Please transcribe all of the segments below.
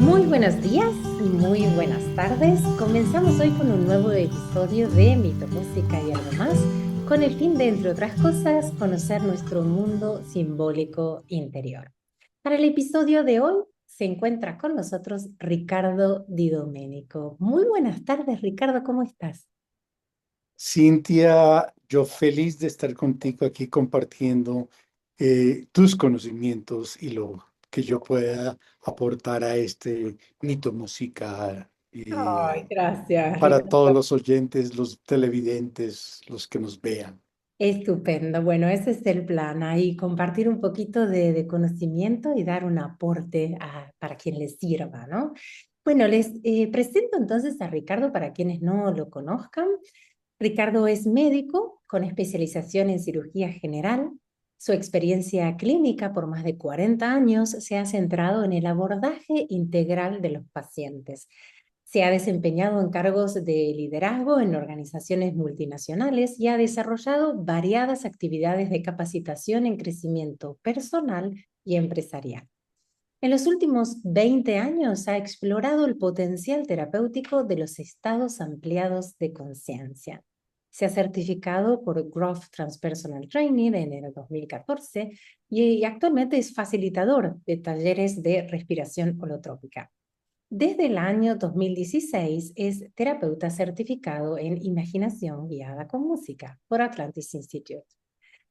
Muy buenos días, muy buenas tardes. Comenzamos hoy con un nuevo episodio de Mito, Música y algo más, con el fin de, entre otras cosas, conocer nuestro mundo simbólico interior. Para el episodio de hoy se encuentra con nosotros Ricardo Di Domenico. Muy buenas tardes, Ricardo, ¿cómo estás? Cintia, yo feliz de estar contigo aquí compartiendo tus conocimientos y lo que yo pueda aportar a este mito musical Ay, gracias, para todos Ricardo. los oyentes, los televidentes, los que nos vean. Estupendo. Bueno, ese es el plan, ahí compartir un poquito de conocimiento y dar un aporte para quien les sirva, ¿no? Bueno, les presento entonces a Ricardo para quienes no lo conozcan. Ricardo es médico con especialización en cirugía general. Su experiencia clínica por más de 40 años se ha centrado en el abordaje integral de los pacientes. Se ha desempeñado en cargos de liderazgo en organizaciones multinacionales y ha desarrollado variadas actividades de capacitación en crecimiento personal y empresarial. En los últimos 20 años ha explorado el potencial terapéutico de los estados ampliados de conciencia. Se ha certificado por Growth Transpersonal Training en el 2014 y actualmente es facilitador de talleres de respiración holotrópica. Desde el año 2016 es terapeuta certificado en imaginación guiada con música por Atlantis Institute,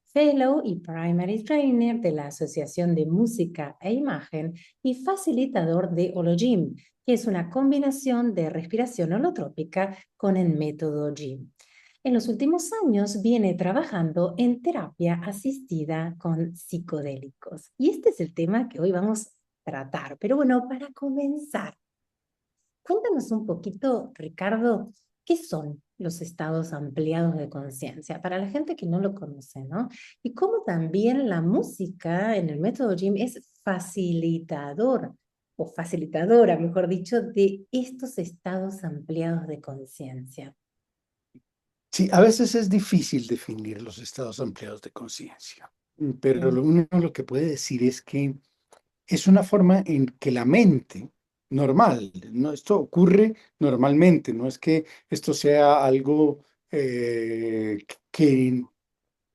Fellow y Primary Trainer de la Asociación de Música e Imagen y facilitador de Hologym, que es una combinación de respiración holotrópica con el método GYM. En los últimos años viene trabajando en terapia asistida con psicodélicos. Y este es el tema que hoy vamos a tratar. Pero bueno, para comenzar, cuéntanos un poquito, Ricardo, ¿qué son los estados ampliados de conciencia? Para la gente que no lo conoce, ¿no? Y cómo también la música en el método Jim es facilitador o facilitadora, mejor dicho, de estos estados ampliados de conciencia. Sí, a veces es difícil definir los estados ampliados de conciencia, pero Mm, uno lo que puede decir es que es una forma en que la mente normal, ¿no? Esto ocurre normalmente, no es que esto sea algo que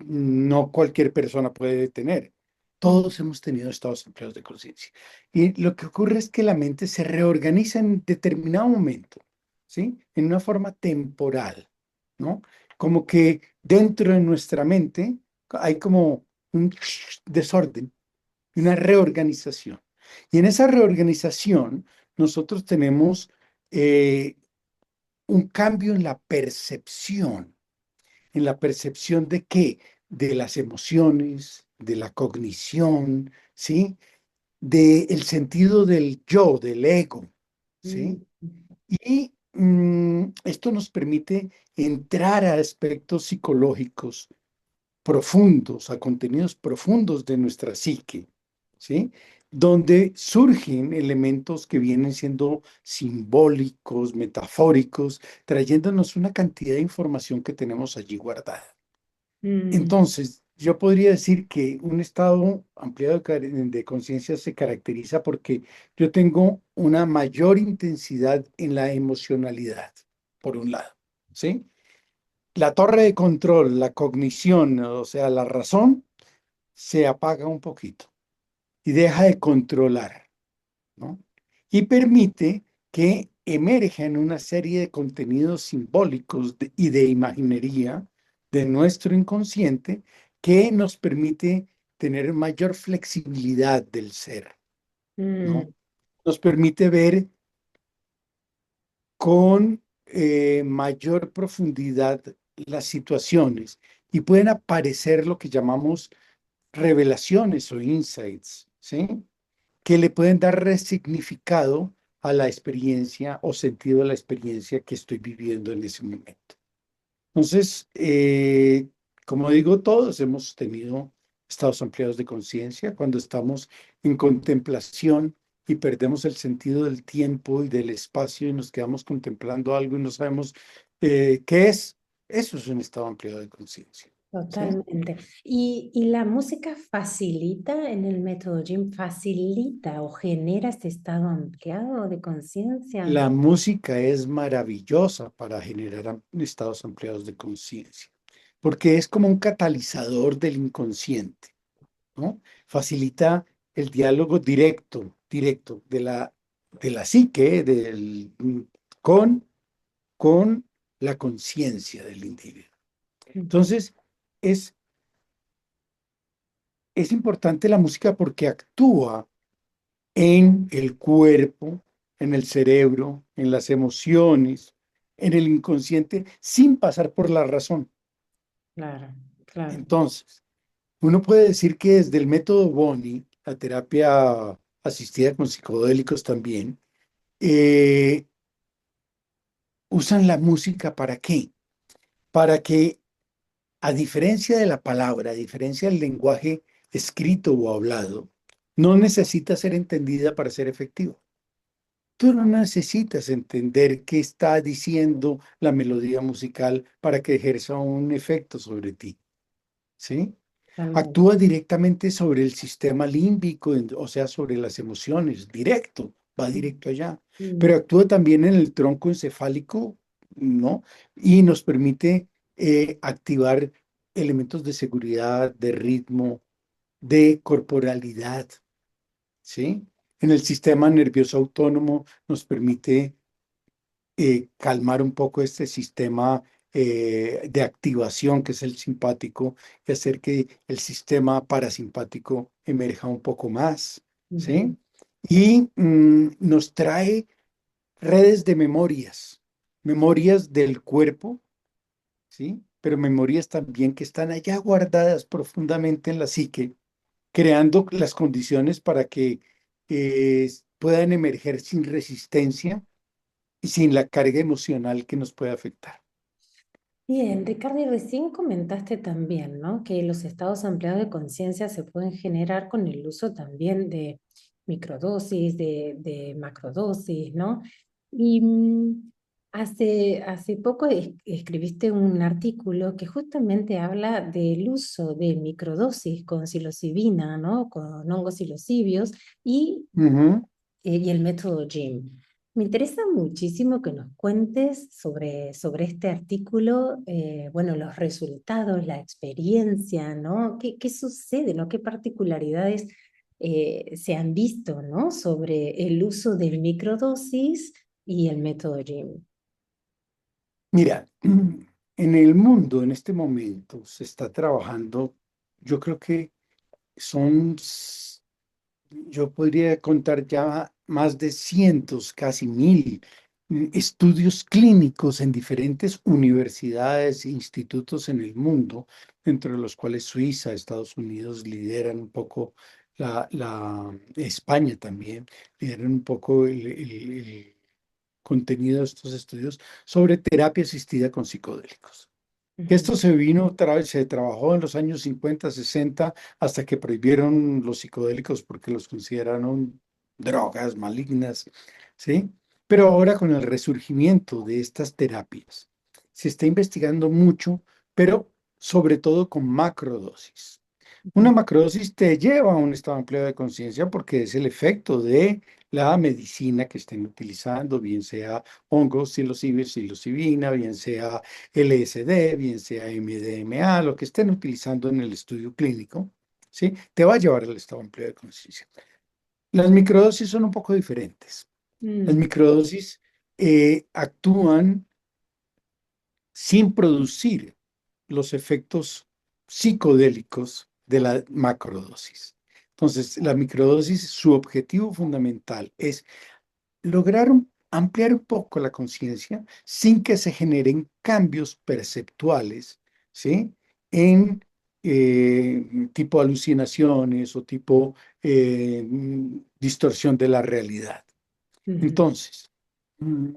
no cualquier persona puede tener. mm, Todos hemos tenido estados ampliados de conciencia. Y lo que ocurre es que la mente se reorganiza en determinado momento, ¿sí? En una forma temporal, ¿no? Como que dentro de nuestra mente hay como un desorden y una reorganización. Y en esa reorganización nosotros tenemos eh, un cambio en la percepción de qué, de las emociones, de la cognición, ¿sí? Del sentido del yo, del ego, mm, ¿sí? Y esto nos permite entrar a aspectos psicológicos profundos, a contenidos profundos de nuestra psique, ¿sí? Donde surgen elementos que vienen siendo simbólicos, metafóricos, trayéndonos una cantidad de información que tenemos allí guardada. mm, Entonces, yo podría decir que un estado ampliado de conciencia se caracteriza porque yo tengo una mayor intensidad en la emocionalidad, por un lado, ¿sí? La torre de control, la cognición, o sea, la razón, se apaga un poquito y deja de controlar, ¿no? Y permite que emerjan una serie de contenidos simbólicos y de imaginería de nuestro inconsciente que nos permite tener mayor flexibilidad del ser, mm, ¿no? Nos permite ver con mayor profundidad las situaciones y pueden aparecer lo que llamamos revelaciones o insights, ¿sí? Que le pueden dar resignificado a la experiencia o sentido a la experiencia que estoy viviendo en ese momento. Entonces, como digo, todos hemos tenido estados ampliados de conciencia cuando estamos en contemplación y perdemos el sentido del tiempo y del espacio y nos quedamos contemplando algo y no sabemos qué es. Eso es un estado ampliado de conciencia. ¿sí? Totalmente. Y la música facilita en el método Jim, facilita o genera este estado ampliado de conciencia. La música es maravillosa para generar estados ampliados de conciencia, porque es como un catalizador del inconsciente, ¿no? Facilita el diálogo directo de la psique, con, con la conciencia del individuo. Ujú. Entonces, es, es importante la música porque actúa en el cuerpo, en el cerebro, en las emociones, en el inconsciente, sin pasar por la razón. Claro, claro. Entonces, uno puede decir que desde el método Boni, la terapia asistida con psicodélicos también, eh, usan la música ¿para qué? Para que, a diferencia de la palabra, a diferencia del lenguaje escrito o hablado, no necesita ser entendida para ser efectivo. Tú no necesitas entender qué está diciendo la melodía musical para que ejerza un efecto sobre ti, ¿sí? Totalmente. Actúa directamente sobre el sistema límbico, o sea, sobre las emociones, directo, va directo allá. Pero Mm. actúa también en el tronco encefálico, ¿no? Y nos permite activar elementos de seguridad, de ritmo, de corporalidad, ¿sí? En el sistema nervioso autónomo nos permite calmar un poco este sistema de activación que es el simpático y hacer que el sistema parasimpático emerja un poco más, Ujú. ¿sí? Y nos trae redes de memorias del cuerpo, ¿sí? Pero memorias también que están allá guardadas profundamente en la psique, creando las condiciones para que puedan emerger sin resistencia y sin la carga emocional que nos puede afectar. Bien, Ricardo, y recién comentaste también, ¿no? Que los estados ampliados de conciencia se pueden generar con el uso también de microdosis, de macrodosis, ¿no? Y hace poco escribiste un artículo que justamente habla del uso de microdosis con psilocibina, ¿no? Con hongos psilocibios Ujú. y el método JIM. Me interesa muchísimo que nos cuentes sobre este artículo, bueno, los resultados, la experiencia, ¿no? ¿Qué sucede, ¿no? ¿Qué particularidades se han visto, ¿no? Sobre el uso de microdosis y el método JIM. Mira, en el mundo en este momento se está trabajando, yo creo que son, yo podría contar ya más de cientos, casi mil estudios clínicos en diferentes universidades e institutos en el mundo, entre los cuales Suiza, Estados Unidos lideran un poco España también, lideran un poco el contenido de estos estudios sobre terapia asistida con psicodélicos. Ujú. Esto se trabajó en los años 50, 60, hasta que prohibieron los psicodélicos porque los consideraron drogas malignas, ¿sí? Pero ahora con el resurgimiento de estas terapias, se está investigando mucho, pero sobre todo con macrodosis. Una Ujú. macrodosis te lleva a un estado ampliado de conciencia porque es el efecto de la medicina que estén utilizando, bien sea hongos, psilocibina, bien sea LSD, bien sea MDMA, lo que estén utilizando en el estudio clínico, ¿sí? Te va a llevar al estado ampliado de conciencia. Las microdosis son un poco diferentes. Las Mm. microdosis actúan sin producir los efectos psicodélicos de la macrodosis. Entonces, la microdosis, su objetivo fundamental es lograr ampliar un poco la conciencia sin que se generen cambios perceptuales, ¿sí? En tipo alucinaciones o tipo distorsión de la realidad. Ujú. Entonces, mm,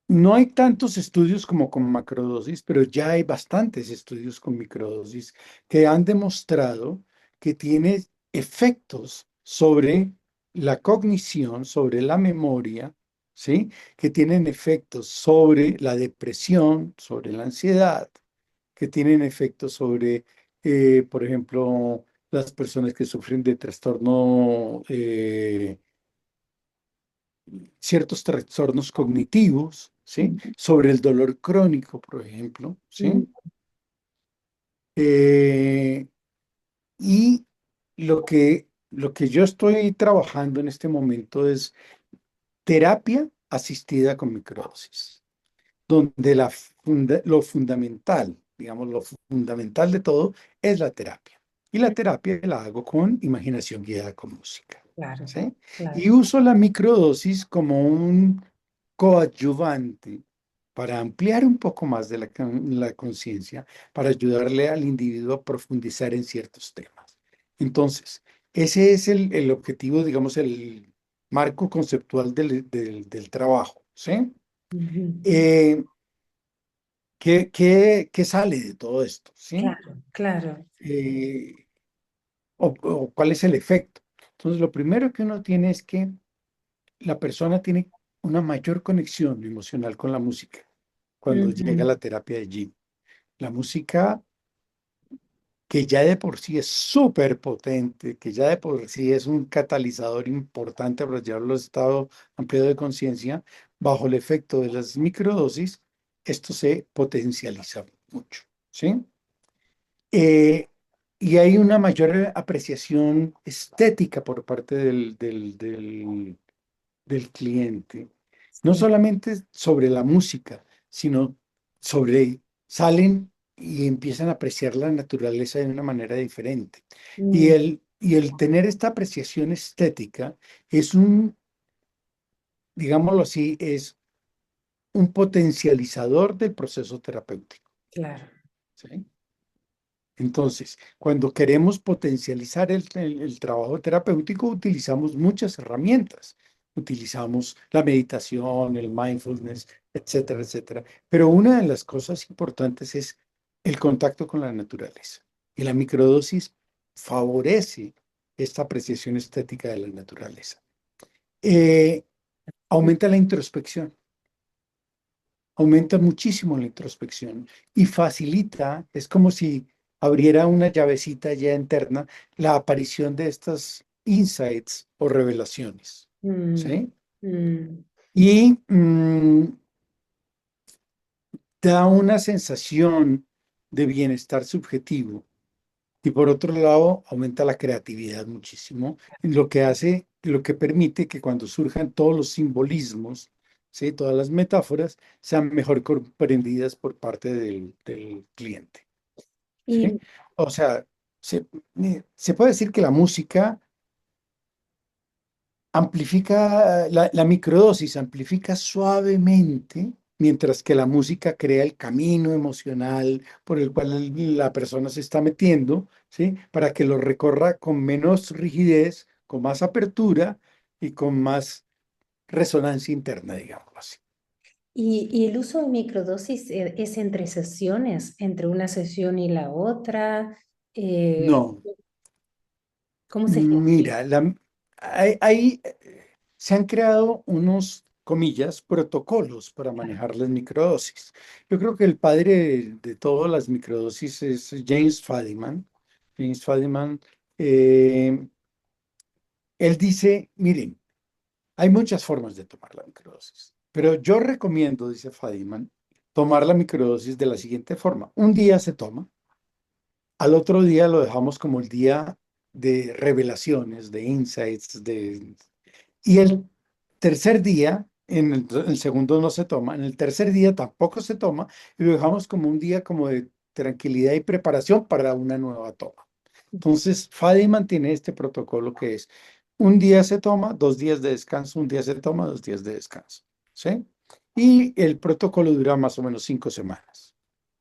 no hay tantos estudios como con macrodosis, pero ya hay bastantes estudios con microdosis que han demostrado que tiene efectos sobre la cognición, sobre la memoria, ¿sí? Que tienen efectos sobre la depresión, sobre la ansiedad, que tienen efectos sobre, por ejemplo, las personas que sufren de trastorno, ciertos trastornos cognitivos, ¿sí? Ujú. Sobre el dolor crónico, por ejemplo, Mm, ¿sí? Eh, y lo que yo estoy trabajando en este momento es terapia asistida con microdosis, donde lo fundamental, digamos, lo fundamental de todo es la terapia. Y la mm, terapia la hago con imaginación guiada con música, claro, ¿sí? Y claro. uso la microdosis como un coadyuvante para ampliar un poco más de la conciencia, para ayudarle al individuo a profundizar en ciertos temas. Entonces, ese es el objetivo, digamos, el marco conceptual del trabajo, ¿sí? Ujú. Eh, ¿qué sale de todo esto? ¿Sí? Claro, claro. Eh, o cuál es el efecto. Entonces, lo primero que uno tiene es que la persona tiene una mayor conexión emocional con la música cuando llega a Ujú. la terapia de Jim. La música que ya de por sí es súper potente, que ya de por sí es un catalizador importante para llevar los estados ampliados de conciencia, bajo el efecto de las microdosis, esto se potencializa mucho, ¿sí? Eh, y hay una mayor apreciación estética por parte del cliente, no Sí. solamente sobre la música, sino sobre, salen y empiezan a apreciar la naturaleza de una manera diferente. Y Mm, el tener esta apreciación estética es digámoslo así, es un potencializador del proceso terapéutico, claro. ¿sí? Entonces, cuando queremos potencializar el trabajo terapéutico, utilizamos muchas herramientas. Utilizamos la meditación, el mindfulness, etcétera, etcétera. Pero una de las cosas importantes es el contacto con la naturaleza. Y la microdosis favorece esta apreciación estética de la naturaleza. Eh, aumenta la introspección, aumenta muchísimo la introspección y facilita, es como si abriera una llavecita ya interna, la aparición de estas insights o revelaciones, Mm, ¿sí? mm, Y da una sensación de bienestar subjetivo. Y por otro lado, aumenta la creatividad muchísimo, lo que permite que cuando surjan todos los simbolismos, ¿sí? Todas las metáforas, sean mejor comprendidas por parte del cliente, ¿sí? y, O sea, se puede decir que la música amplifica, la microdosis amplifica suavemente, mientras que la música crea el camino emocional por el cual la persona se está metiendo, ¿sí? Para que lo recorra con menos rigidez, con más apertura y con más resonancia interna, digámoslo así. y el uso de microdosis es entre sesiones, entre una sesión y la otra. eh, No, ¿Cómo se gestiona? mira, se han creado unos, comillas, protocolos para manejar las microdosis. Yo creo que el padre de todas las microdosis es James Fadiman. James Fadiman, eh, él dice, miren, hay muchas formas de tomar la microdosis, pero yo recomiendo, dice Fadiman, tomar la microdosis de la siguiente forma. Un día se toma, al otro día lo dejamos como el día de revelaciones, de insights, y el tercer día, el segundo no se toma, en el tercer día tampoco se toma, y lo dejamos como un día como de tranquilidad y preparación para una nueva toma. Entonces, FADI mantiene este protocolo que es un día se toma, 2 días de descanso, un día se toma, 2 días de descanso, ¿sí? Y el protocolo dura más o menos 5 semanas,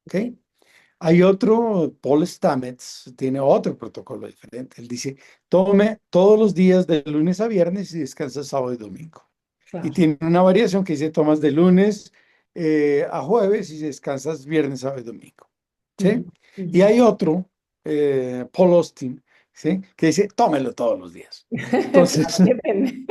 ¿ok? Hay otro, Paul Stamets, tiene otro protocolo diferente. Él dice, tome todos los días de lunes a viernes y descansa sábado y domingo. Y Claro. tiene una variación que dice, tomas de lunes a jueves y descansas viernes, sábado y domingo. ¿Sí? Ujú, Y ujú. hay otro, Paul Austin, ¿sí? Que dice, tómelo todos los días. Entonces, Claro, depende.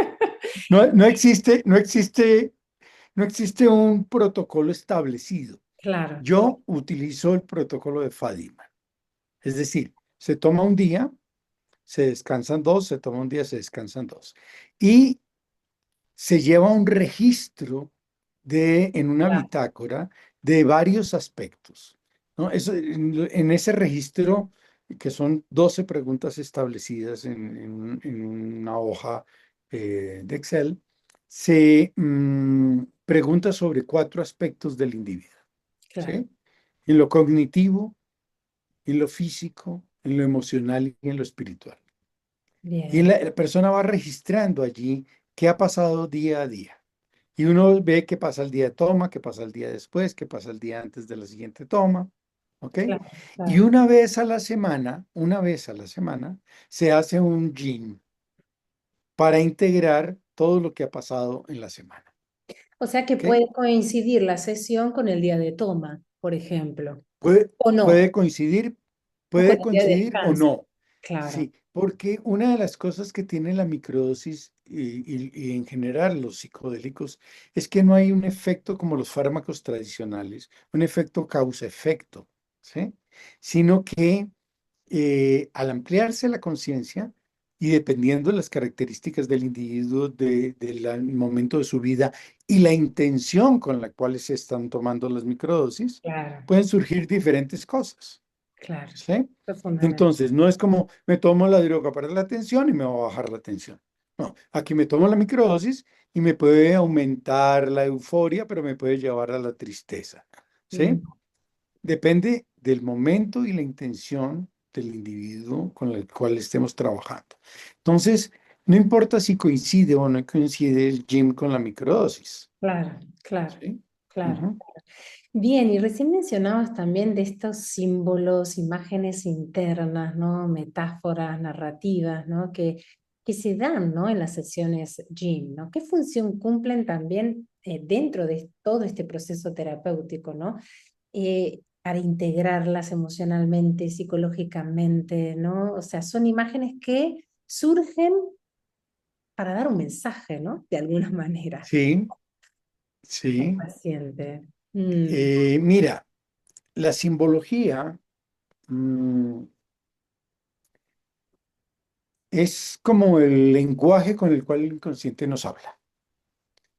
no existe un protocolo establecido. claro, Yo utilizo el protocolo de Fadiman. Es decir, se toma un día, se descansan dos, se toma un día, se descansan dos. Y se lleva un registro en una claro, bitácora de varios aspectos, ¿no? En ese registro, que son 12 preguntas establecidas en una hoja de Excel, se pregunta sobre cuatro aspectos del individuo, claro. ¿sí? En lo cognitivo, en lo físico, en lo emocional y en lo espiritual. Y Bien, la persona va registrando allí qué ha pasado día a día. Y uno ve qué pasa el día de toma, qué pasa el día después, qué pasa el día antes de la siguiente toma. ¿Ok? claro, Y claro. una vez a la semana, se hace un gym para integrar todo lo que ha pasado en la semana. O sea que ¿Ok? puede coincidir la sesión con el día de toma, por ejemplo, Puede, o no, puede coincidir, o con puede el día de coincidir o descanso. no. Claro, Sí, porque una de las cosas que tiene la microdosis y en general los psicodélicos es que no hay un efecto como los fármacos tradicionales, un efecto causa-efecto, ¿sí? Sino que al ampliarse la conciencia y dependiendo de las características del individuo, del momento de su vida y la intención con la cual se están tomando las microdosis, claro, pueden surgir diferentes cosas. claro. ¿Sí? Eso es fundamental. Entonces, no es como me tomo la droga para la tensión y me va a bajar la tensión. No, aquí me tomo la microdosis y me puede aumentar la euforia, pero me puede llevar a la tristeza. ¿Sí? Mm, Depende del momento y la intención del individuo con el cual estemos trabajando. Entonces, no importa si coincide o no coincide el gym con la microdosis. claro, claro, ¿Sí? claro. Ujú. Bien, y recién mencionabas también de estos símbolos, imágenes internas, ¿no? Metáforas, narrativas, ¿no? Que se dan, ¿no? En las sesiones GYM, ¿no? ¿Qué función cumplen también dentro de todo este proceso terapéutico, ¿no? Para integrarlas emocionalmente, psicológicamente, ¿no? O sea, son imágenes que surgen para dar un mensaje, ¿no? De alguna manera Sí, al sí. paciente. Mm, Mira, la simbología es como el lenguaje con el cual el inconsciente nos habla,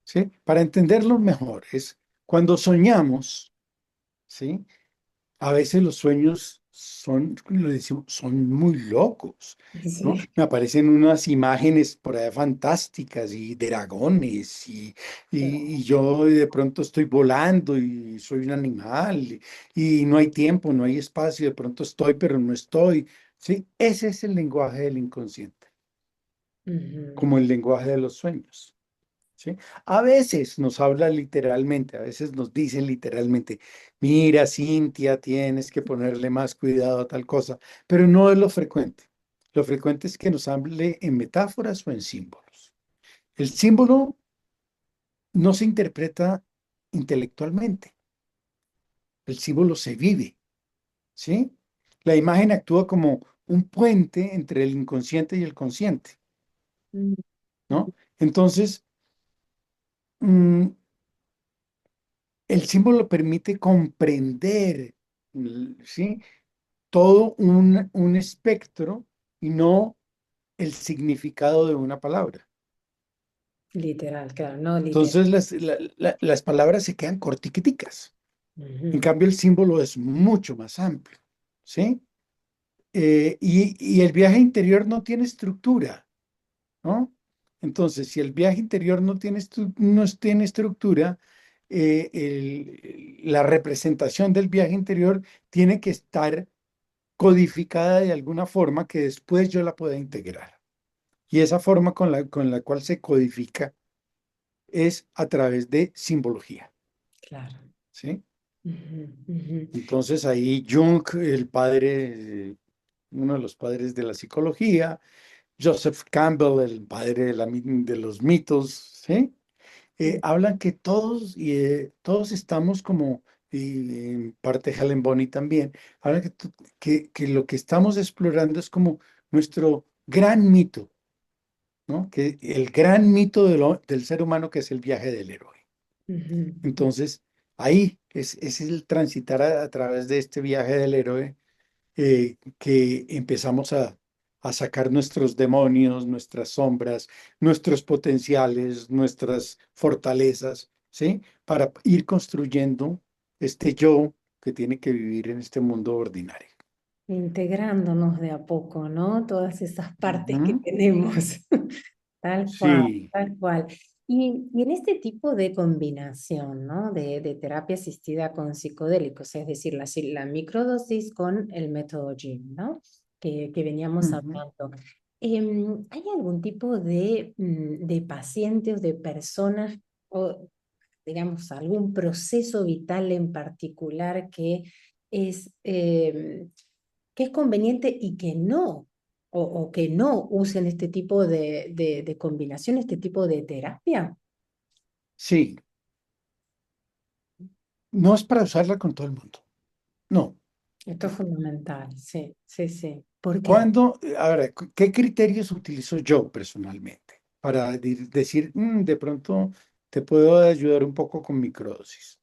¿sí? Para entenderlo mejor, es cuando soñamos, ¿sí? A veces los sueños son, lo decimos, son muy locos, ¿no? sí, Me aparecen unas imágenes por ahí fantásticas y dragones y yo de pronto estoy volando y soy un animal y no hay tiempo, no hay espacio, de pronto estoy, pero no estoy, ¿sí? Ese es el lenguaje del inconsciente, ujú, como el lenguaje de los sueños. ¿Sí? A veces nos habla literalmente, a veces nos dicen literalmente, mira, Cintia, tienes que ponerle más cuidado a tal cosa, pero no es lo frecuente. Lo frecuente es que nos hable en metáforas o en símbolos. El símbolo no se interpreta intelectualmente, el símbolo se vive, ¿sí? La imagen actúa como un puente entre el inconsciente y el consciente, mm, ¿no? Entonces, mm, el símbolo permite comprender, ¿sí? Todo un espectro y no el significado de una palabra. literal, claro, no literal. Entonces las palabras se quedan cortiquiticas. En Ujú, cambio, el símbolo es mucho más amplio, ¿sí? Y el viaje interior no tiene estructura, ¿no? Entonces, si el viaje interior no tiene estructura, la representación del viaje interior tiene que estar codificada de alguna forma que después yo la pueda integrar. Y esa forma con la cual se codifica es a través de simbología, claro. ¿sí? Ujú, ujú. Entonces ahí Jung, el padre, uno de los padres de la psicología, Joseph Campbell, el padre de los mitos, ¿sí? Hablan que todos estamos como, y en parte Helen Bonny también, hablan que lo que estamos explorando es como nuestro gran mito, ¿no? Que el gran mito del ser humano que es el viaje del héroe. Ujú, Entonces, Ahí es el transitar a través de este viaje del héroe que empezamos a sacar nuestros demonios, nuestras sombras, nuestros potenciales, nuestras fortalezas, ¿sí? Para ir construyendo este yo que tiene que vivir en este mundo ordinario. Integrándonos de a poco, ¿no? Todas esas partes que Ujú. tenemos. Tal cual, Sí. tal cual. Y en este tipo de combinación, ¿no? De terapia asistida con psicodélicos, es decir, la microdosis con el método GYM, ¿no? Que veníamos Ujú. hablando. ¿Hay algún tipo de pacientes, de personas, o digamos, algún proceso vital en particular es, que es conveniente y que no, o que no usen este tipo de combinación, este tipo de terapia? Sí, no es para usarla con todo el mundo. No. Esto es fundamental, sí, sí, sí. ¿Por qué? ¿Cuándo? A ver, ¿qué criterios utilizo yo personalmente para decir, de pronto te puedo ayudar un poco con microdosis"?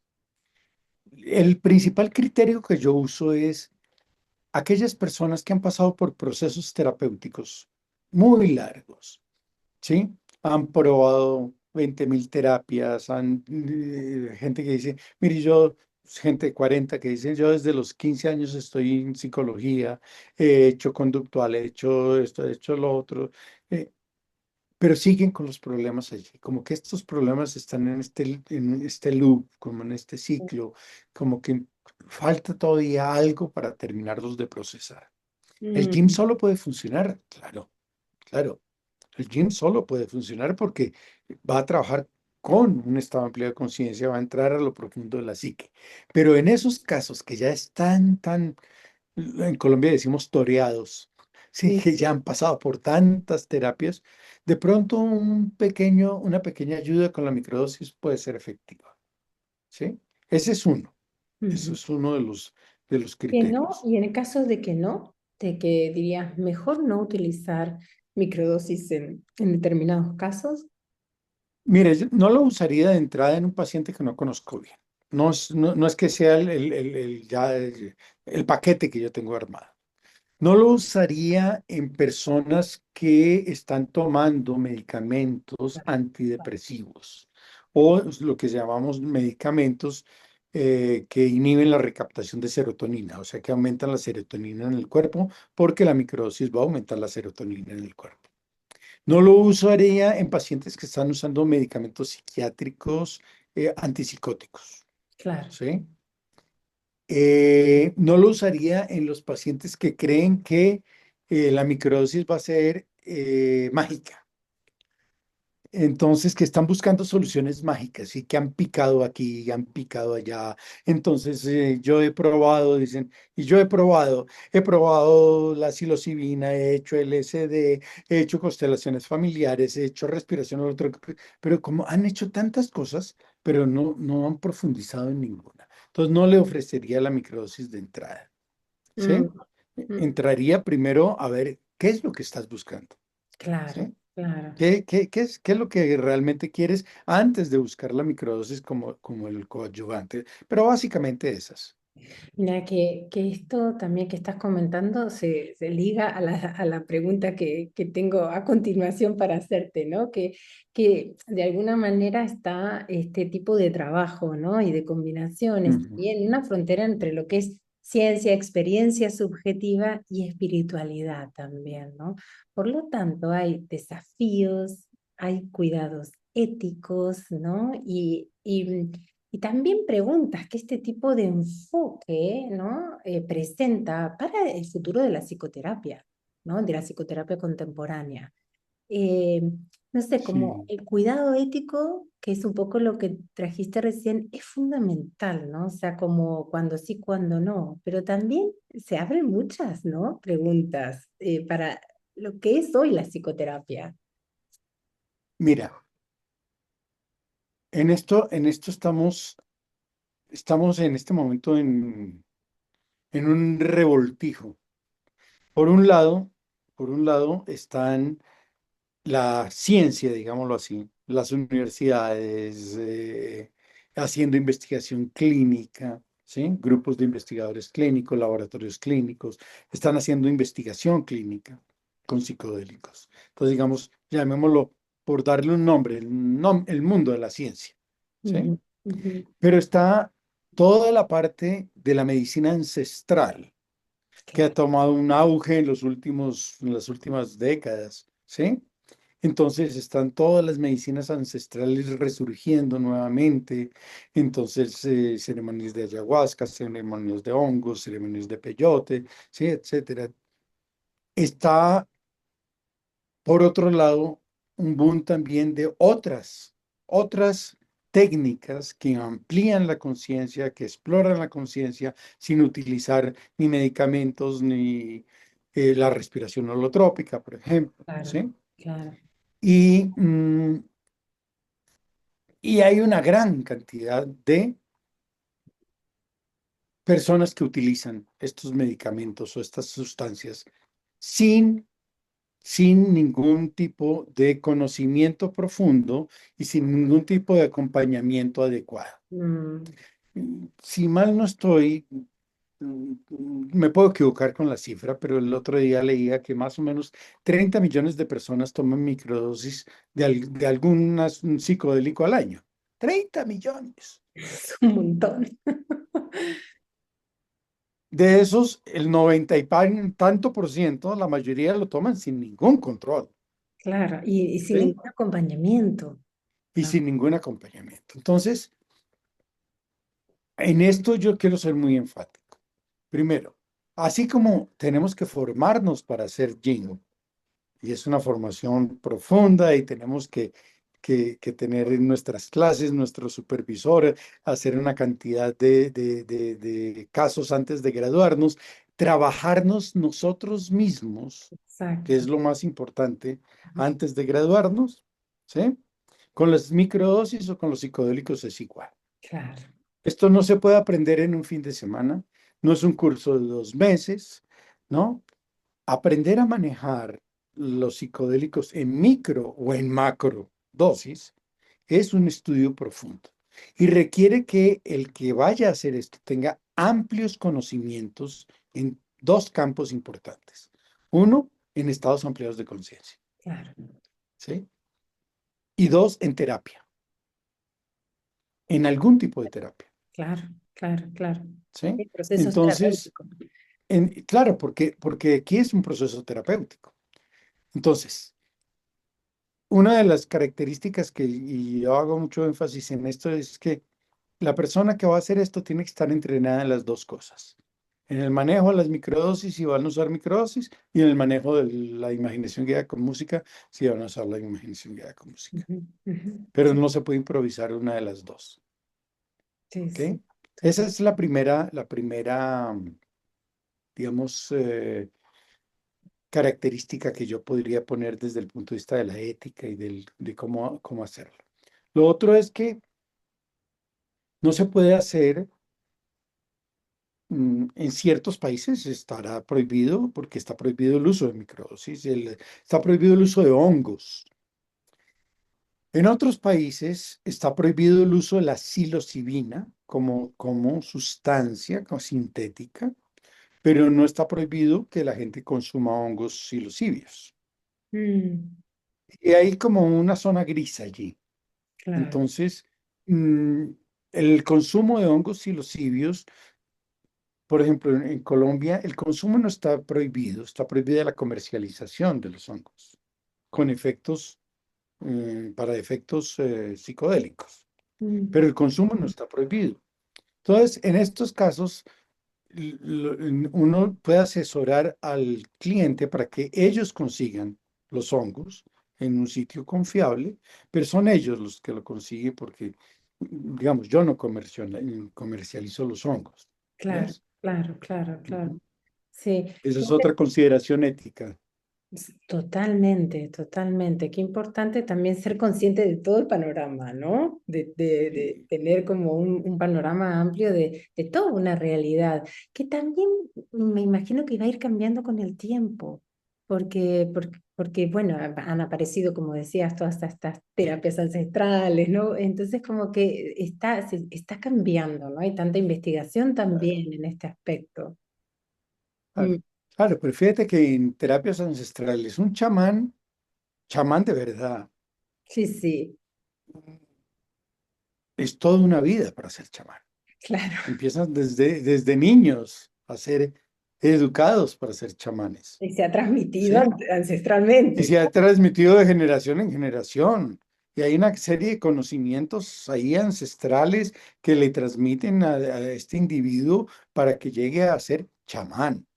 El principal criterio que yo uso es aquellas personas que han pasado por procesos terapéuticos muy largos, ¿sí? Han probado 20.000 terapias, gente que dice, mire, yo, gente de 40 que dicen, yo desde los 15 años estoy en psicología, he hecho conductual, he hecho esto, he hecho lo otro, eh, pero siguen con los problemas allí, como que estos problemas están en este loop, como en este ciclo, como que falta todavía algo para terminarlos de procesar. El gym Mm, solo puede funcionar, claro, claro. El gym solo puede funcionar porque va a trabajar con un estado amplio de conciencia, va a entrar a lo profundo de la psique. Pero en esos casos que ya están tan, en Colombia decimos toreados, sí, sí, que ya han pasado por tantas terapias, de pronto una pequeña ayuda con la microdosis puede ser efectiva, ¿sí? Ese es uno, eso ujú. es uno de los Que no, criterios. y en el caso de que no, de que dirías mejor no utilizar microdosis en determinados casos. Mire, yo no lo usaría de entrada en un paciente que no conozco bien. No es que sea el paquete que yo tengo armado. No lo usaría en personas que están tomando medicamentos antidepresivos o lo que llamamos medicamentos que inhiben la recaptación de serotonina, o sea, que aumentan la serotonina en el cuerpo porque la microdosis va a aumentar la serotonina en el cuerpo. No lo usaría en pacientes que están usando medicamentos psiquiátricos antipsicóticos, Claro. ¿sí? No lo usaría en los pacientes que creen que la microdosis va a ser mágica. Entonces, que están buscando soluciones mágicas y que han picado aquí y han picado allá. Entonces, yo he probado, dicen, y yo he probado la psilocibina, he hecho LSD, he hecho constelaciones familiares, he hecho respiración pero como han hecho tantas cosas, pero no han profundizado en ninguna. Entonces, no le ofrecería la microdosis de entrada, Mm, ¿sí? mm, Entraría primero a ver qué es lo que estás buscando, claro, ¿sí? claro. ¿Qué es lo que realmente quieres antes de buscar la microdosis como el coadyuvante? Pero básicamente esas. Mira, que esto también que estás comentando se liga a la pregunta que tengo a continuación para hacerte, ¿no? Que de alguna manera está este tipo de trabajo, ¿no? Y de combinaciones, Ujú. y en una frontera entre lo que es ciencia, experiencia subjetiva y espiritualidad también, ¿no? Por lo tanto, hay desafíos, hay cuidados éticos, ¿no? Y también preguntas que este tipo de enfoque, ¿no? Presenta para el futuro de la psicoterapia, ¿no? De la psicoterapia contemporánea. Eh, no sé, como Sí. el cuidado ético, que es un poco lo que trajiste recién, es fundamental, ¿no? O sea, como cuando sí, cuando no. Pero también se abren muchas, ¿no? Preguntas para lo que es hoy la psicoterapia. Mira, en esto estamos en este momento en un revoltijo. Por un lado, por un lado están la ciencia, digámoslo así, las universidades, haciendo investigación clínica, ¿sí? Grupos de investigadores clínicos, laboratorios clínicos, están haciendo investigación clínica con psicodélicos. Entonces, digamos, llamémoslo por darle un nombre, el mundo de la ciencia, ¿sí? Ujú, ujú. Pero está toda la parte de la medicina ancestral que ha Claro, tomado un auge en las últimas décadas, ¿sí? Entonces están todas las medicinas ancestrales resurgiendo nuevamente. Entonces, ceremonias de ayahuasca, ceremonias de hongos, ceremonias de peyote, ¿sí? Etcétera. Está, por otro lado, un boom también de otras técnicas que amplían la conciencia, que exploran la conciencia sin utilizar ni medicamentos ni la respiración holotrópica, por ejemplo, claro, ¿sí? claro. Y, y hay una gran cantidad de personas que utilizan estos medicamentos o estas sustancias sin sin ningún tipo de conocimiento profundo y sin ningún tipo de acompañamiento adecuado. Mm, Si mal no estoy, me puedo equivocar con la cifra, pero el otro día leía que más o menos 30 millones de personas toman microdosis de algún psicodélico al año. 30 millones. es un montón. De esos, el 90 y tanto por ciento, la mayoría lo toman sin ningún control, Claro, y sin ¿sí? ningún acompañamiento. Y Ah, sin ningún acompañamiento. Entonces, en esto yo quiero ser muy enfático. Primero, así como tenemos que formarnos para hacer yin, y es una formación profunda y tenemos que tener en nuestras clases, nuestros supervisores, hacer una cantidad de casos antes de graduarnos, trabajarnos nosotros mismos, que exacto, es lo más importante, antes de graduarnos, ¿sí? Con las microdosis o con los psicodélicos es igual. claro. Esto no se puede aprender en un fin de semana, no es un curso de 2 meses, ¿no? Aprender a manejar los psicodélicos en micro o en macro dosis es un estudio profundo y requiere que el que vaya a hacer esto tenga amplios conocimientos en dos campos importantes. Uno, en estados ampliados de conciencia, Claro, ¿sí? Y dos, en terapia, en algún tipo de terapia, claro, claro, claro. ¿sí? Sí, procesos Entonces, terapéuticos. claro, porque aquí es un proceso terapéutico. Entonces, una de las características y yo hago mucho énfasis en esto es que la persona que va a hacer esto tiene que estar entrenada en las dos cosas. En el manejo de las microdosis, si van a usar microdosis, y en el manejo de la imaginación guiada con música, si van a usar la imaginación guiada con música. Ujú, ujú. Pero Sí, no se puede improvisar una de las dos, sí, sí, ¿ok? Esa total. es la primera, digamos, característica que yo podría poner desde el punto de vista de la ética y de cómo hacerlo. Lo otro es que no se puede hacer, en ciertos países estará prohibido porque está prohibido el uso de microdosis, está prohibido el uso de hongos. En otros países está prohibido el uso de la psilocibina como sustancia como sintética, pero no está prohibido que la gente consuma hongos psilocibios. Mm, Y hay como una zona gris allí. claro. Entonces, mm, el consumo de hongos psilocibios, por ejemplo, en Colombia, el consumo no está prohibido, está prohibida la comercialización de los hongos con efectos, para efectos psicodélicos, Mm, pero el consumo no está prohibido. Entonces, en estos casos, uno puede asesorar al cliente para que ellos consigan los hongos en un sitio confiable, pero son ellos los que lo consiguen porque, digamos, yo no comercializo los hongos. claro, ¿Ves? claro, claro, claro. Ujú. Sí, Esa qué es otra consideración ética. totalmente, totalmente. Qué importante también ser consciente de todo el panorama, ¿no? De Sí. tener como un panorama amplio de toda una realidad, que también me imagino que va a ir cambiando con el tiempo, porque, bueno, han aparecido, como decías, todas estas terapias ancestrales, ¿no? Entonces, como que está cambiando, ¿no? Hay tanta investigación también en este aspecto. Claro, Mm, claro, pero fíjate que en terapias ancestrales, un chamán, chamán de verdad, sí, sí, es toda una vida para ser chamán. claro. Empiezan desde niños a ser educados para ser chamanes, Y se ha transmitido ¿sí? Y ancestralmente. se ha transmitido de generación en generación. Y hay una serie de conocimientos ahí ancestrales que le transmiten a este individuo para que llegue a ser chamán.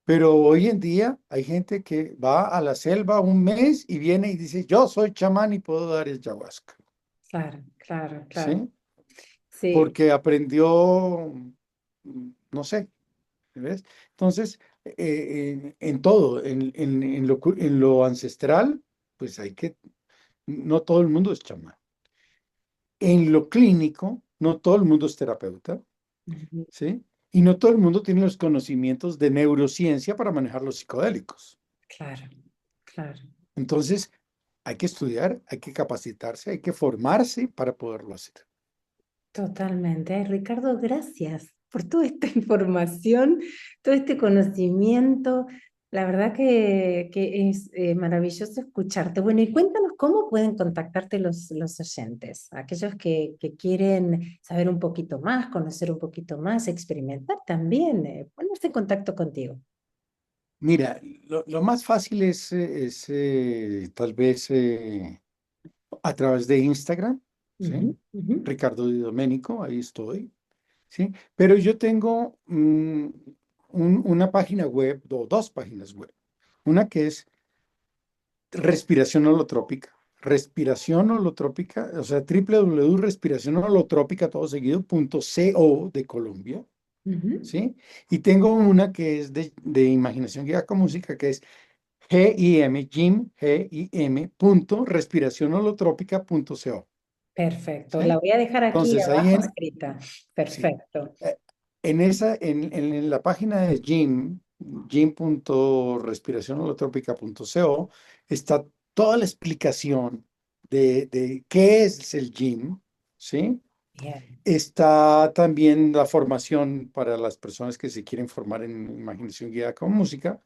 Pero hoy en día hay gente que va a la selva un mes y viene y dice, yo soy chamán y puedo dar el ayahuasca, Claro, claro, claro. ¿sí? Sí. Porque aprendió, no sé, ¿ves? Entonces, en todo, en lo ancestral, pues no todo el mundo es chamán. En lo clínico, no todo el mundo es terapeuta, Ujú. ¿sí? Y no todo el mundo tiene los conocimientos de neurociencia para manejar los psicodélicos. Claro, claro. Entonces, hay que estudiar, hay que capacitarse, hay que formarse para poderlo hacer. Totalmente. Ay, Ricardo, gracias por toda esta información, todo este conocimiento. La verdad que es maravilloso escucharte. Bueno, y cuéntanos cómo pueden contactarte los oyentes, aquellos que quieren saber un poquito más, conocer un poquito más, experimentar también, ponerse en contacto contigo. Mira, lo más fácil es tal vez a través de Instagram, ¿sí? Ujú, ujú, Ricardo Di Domenico, ahí estoy, ¿sí? Pero yo tengo una página web, dos páginas web. Una que es respiración holotrópica. Respiración holotrópica, o sea, www.respiracionholotrópica, todo seguido, .co de Colombia, ujú. ¿sí? Y tengo una que es de imaginación guiada con música, que es GIM, punto, respiracionholotrópica.co, Perfecto. La ¿sí? voy a dejar aquí Entonces, ahí abajo escrita. sí, Perfecto. eh, en la página de gym.respiracionholotrópica.co, está toda la explicación de qué es el gym, ¿sí? Bien. Está también la formación para las personas que se quieren formar en imaginación guiada con música.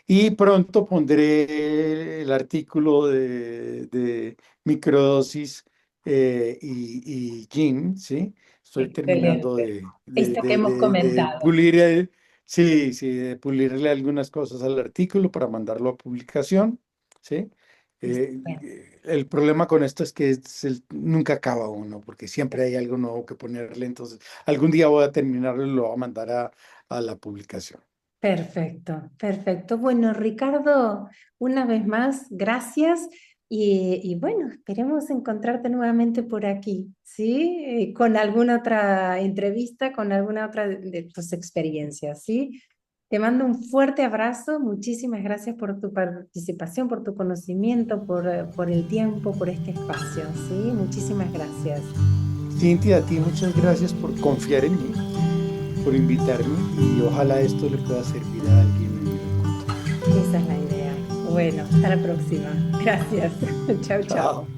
Y pronto pondré el artículo de microdosis y gin, ¿sí? Estoy terminando Excelente. Esto que hemos de comentado. pulir, sí, sí, de pulirle algunas cosas al artículo para mandarlo a publicación, ¿sí? Estupendo. El problema con esto es que nunca acaba uno, porque siempre hay algo nuevo que ponerle, entonces algún día voy a terminarlo y lo voy a mandar a la publicación. Perfecto, perfecto. Bueno, Ricardo, una vez más, gracias. Y bueno, esperemos encontrarte nuevamente por aquí, ¿sí? Con alguna otra entrevista, con alguna otra de tus experiencias, ¿sí? Te mando un fuerte abrazo. Muchísimas gracias por tu participación, por tu conocimiento, por el tiempo, por este espacio, ¿sí? Muchísimas gracias. Cintia, a ti muchas gracias por confiar en mí, por invitarme y ojalá esto le pueda servir a alguien en el encuentro. Esa es la idea. Bueno, hasta la próxima. Gracias. Chao, chao. Chao.